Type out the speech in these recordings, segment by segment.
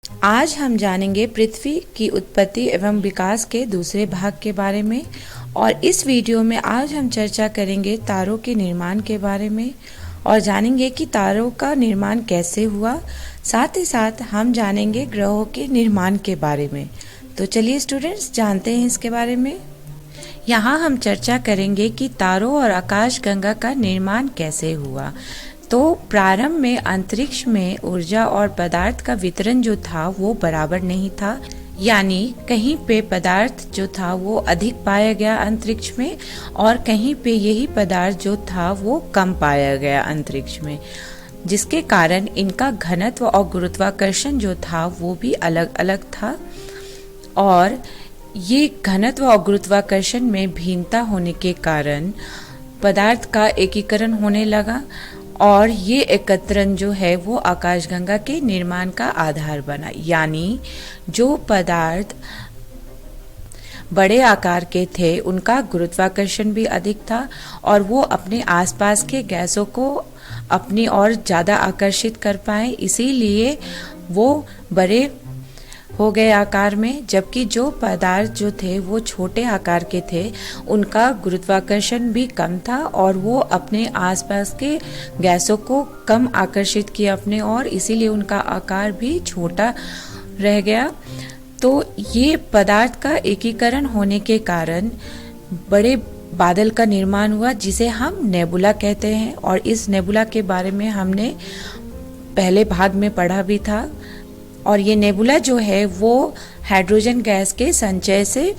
आज हम जानेंगे पृथ्वी की उत्पत्ति एवं विकास के दूसरे भाग के बारे में। और इस वीडियो में आज हम चर्चा करेंगे तारों के निर्माण के बारे में और जानेंगे कि तारों का निर्माण कैसे हुआ। साथ ही साथ हम जानेंगे ग्रहों के निर्माण के बारे में। तो चलिए स्टूडेंट्स जानते हैं इसके बारे में। यहाँ हम चर्चा करेंगे कि तारों और आकाशगंगा का निर्माण कैसे हुआ। तो प्रारंभ में अंतरिक्ष में ऊर्जा और पदार्थ का वितरण जो था वो बराबर नहीं था, यानी कहीं पे पदार्थ जो था वो अधिक पाया गया अंतरिक्ष में और कहीं पे यही पदार्थ जो था वो कम पाया गया अंतरिक्ष में, जिसके कारण इनका घनत्व और गुरुत्वाकर्षण जो था वो भी अलग अलग था। और ये घनत्व और गुरुत्वाकर्षण में भिन्नता होने के कारण पदार्थ का एकीकरण होने लगा और ये एकत्रण जो है वो आकाशगंगा के निर्माण का आधार बना। यानी जो पदार्थ बड़े आकार के थे उनका गुरुत्वाकर्षण भी अधिक था और वो अपने आसपास के गैसों को अपनी ओर ज़्यादा आकर्षित कर पाए, इसीलिए वो बड़े हो गए आकार में। जबकि जो पदार्थ जो थे वो छोटे आकार के थे, उनका गुरुत्वाकर्षण भी कम था और वो अपने आसपास के गैसों को कम आकर्षित किया अपने और, इसीलिए उनका आकार भी छोटा रह गया। तो ये पदार्थ का एकीकरण होने के कारण बड़े बादल का निर्माण हुआ, जिसे हम नेबुला कहते हैं। और इस नेबुला के बारे में हमने पहले भाग में पढ़ा भी था। और ये नेबुला जो है वो हाइड्रोजन गैस के संचय से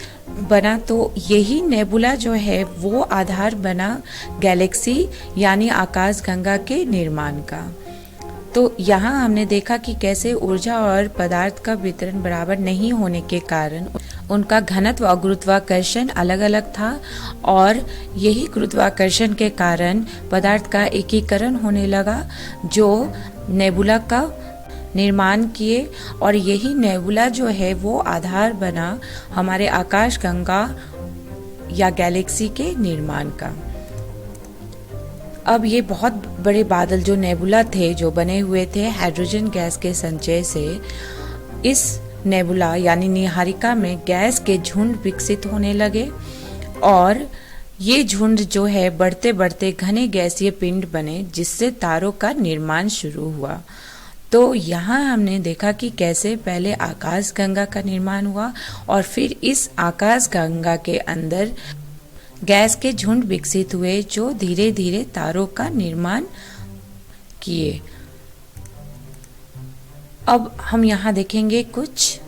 बना। तो यही नेबुला जो है वो आधार बना गैलेक्सी यानी आकाशगंगा के निर्माण का। तो यहाँ हमने देखा कि कैसे ऊर्जा और पदार्थ का वितरण बराबर नहीं होने के कारण उनका घनत्व और गुरुत्वाकर्षण अलग अलग था और यही गुरुत्वाकर्षण के कारण पदार्थ का एकीकरण होने लगा जो नेबुला का निर्माण किए। और यही नेबुला जो है वो आधार बना हमारे आकाशगंगा या गैलेक्सी के निर्माण का। अब ये बहुत बड़े बादल जो नेबुला थे, जो बने हुए थे हाइड्रोजन गैस के संचय से, इस नेबुला यानी नीहारिका में गैस के झुंड विकसित होने लगे और ये झुंड जो है बढ़ते बढ़ते घने गैसीय पिंड बने, जिससे तारों का निर्माण शुरू हुआ। तो यहाँ हमने देखा कि कैसे पहले आकाशगंगा का निर्माण हुआ और फिर इस आकाशगंगा के अंदर गैस के झुंड विकसित हुए जो धीरे धीरे तारों का निर्माण किए। अब हम यहाँ देखेंगे कुछ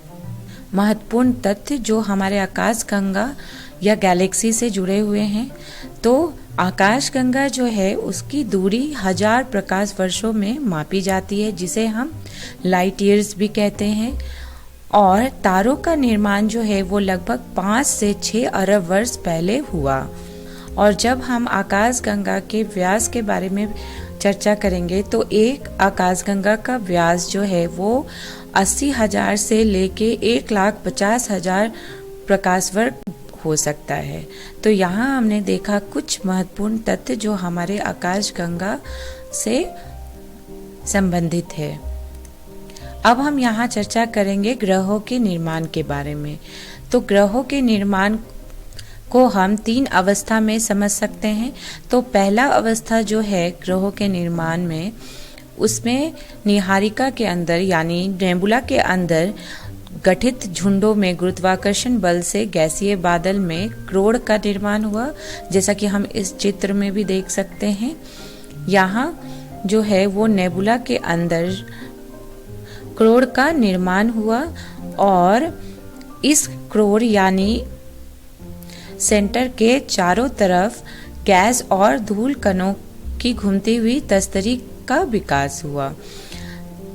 महत्वपूर्ण तथ्य जो हमारे आकाशगंगा या गैलेक्सी से जुड़े हुए हैं। तो आकाशगंगा जो है उसकी दूरी 1000 प्रकाश वर्षों में मापी जाती है, जिसे हम लाइट ईयर्स भी कहते हैं। और तारों का निर्माण जो है वो लगभग 5 से 6 अरब वर्ष पहले हुआ। और जब हम आकाशगंगा के व्यास के बारे में चर्चा करेंगे तो एक आकाशगंगा का व्यास जो है वो 80,000 से लेके 1,50,000 प्रकाश वर्ष हो सकता है। तो यहाँ हमने देखा कुछ महत्वपूर्ण तथ्य जो हमारे आकाशगंगा से संबंधित है। अब हम यहाँ चर्चा करेंगे ग्रहों के निर्माण के बारे में। तो ग्रहों के निर्माण को हम 3 अवस्था में समझ सकते हैं। तो पहला अवस्था जो है ग्रहों के निर्माण में, उसमें नीहारिका के अंदर यानी नेबुला के अंदर गठित झुंडों में गुरुत्वाकर्षण बल से गैसीय बादल में क्रोड का निर्माण हुआ, जैसा कि हम इस चित्र में भी देख सकते हैं। यहाँ जो है वो नेबुला के अंदर क्रोड का निर्माण हुआ और इस क्रोड यानी सेंटर के चारों तरफ गैस और धूल कणों की घूमती हुई तस्तरी का विकास हुआ।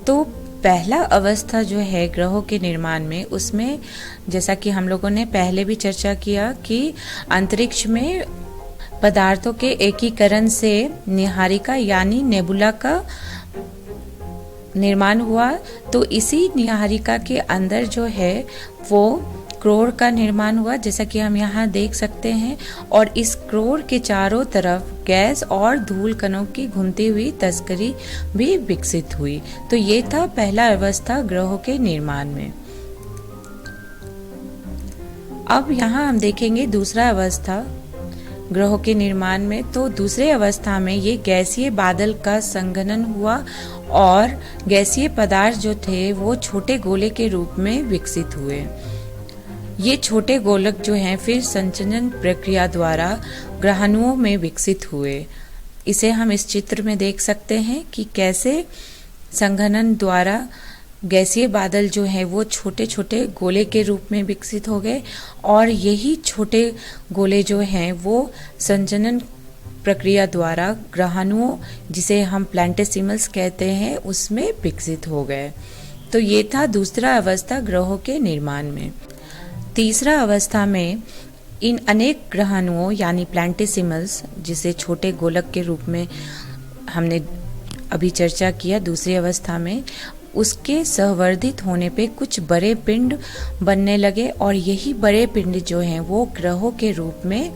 तो पहला अवस्था जो है ग्रहों के निर्माण में, उसमें जैसा कि हम लोगों ने पहले भी चर्चा किया कि अंतरिक्ष में पदार्थों के एकीकरण से नीहारिका यानी नेबुला का निर्माण हुआ। तो इसी नीहारिका के अंदर जो है वो क्रोर का निर्माण हुआ, जैसा कि हम यहाँ देख सकते हैं। और इस क्रोर के चारों तरफ गैस और धूल कणों की घूमती हुई तस्करी भी विकसित हुई। तो ये था पहला अवस्था ग्रहों के निर्माण में। अब यहाँ हम देखेंगे दूसरा अवस्था ग्रहों के निर्माण में। तो दूसरे अवस्था में ये गैसीय बादल का संघनन हुआ और गैसीय पदार्थ जो थे वो छोटे गोले के रूप में विकसित हुए। ये छोटे गोलक जो हैं फिर संचलन प्रक्रिया द्वारा ग्रहाणुओं में विकसित हुए। इसे हम इस चित्र में देख सकते हैं कि कैसे संघनन द्वारा गैसीय बादल जो है वो छोटे छोटे गोले के रूप में विकसित हो गए और यही छोटे गोले जो हैं वो संचलन प्रक्रिया द्वारा ग्रहाणुओं, जिसे हम प्लैनेटेसिमल्स कहते हैं, उसमें विकसित हो गए। तो ये था दूसरा अवस्था ग्रहों के निर्माण में। तीसरा अवस्था में इन अनेक ग्रहाणुओं यानी प्लैनेटेसिमल्स, जिसे छोटे गोलक के रूप में हमने अभी चर्चा किया दूसरी अवस्था में, उसके सहवर्धित होने पे कुछ बड़े पिंड बनने लगे और यही बड़े पिंड जो हैं वो ग्रहों के रूप में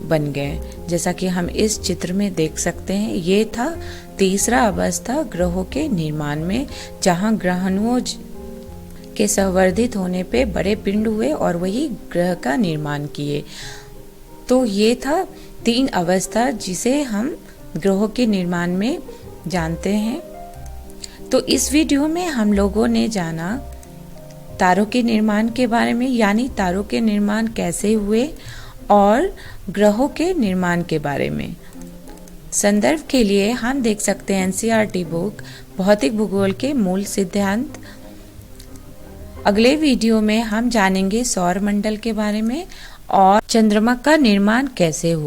बन गए, जैसा कि हम इस चित्र में देख सकते हैं। ये था तीसरा अवस्था ग्रहों के निर्माण में, जहां ग्रहाणुओं के संवर्धित होने पे बड़े पिंड हुए और वही ग्रह का निर्माण किए। तो ये था 3 अवस्था जिसे हम ग्रहों के निर्माण में जानते हैं। तो इस वीडियो में हम लोगों ने जाना तारों के निर्माण के बारे में, यानी तारों के निर्माण कैसे हुए, और ग्रहों के निर्माण के बारे में। संदर्भ के लिए हम देख सकते हैं एनसीईआरटी बुक भौतिक भूगोल के मूल सिद्धांत। अगले वीडियो में हम जानेंगे सौर मंडल के बारे में और चंद्रमा का निर्माण कैसे हुआ।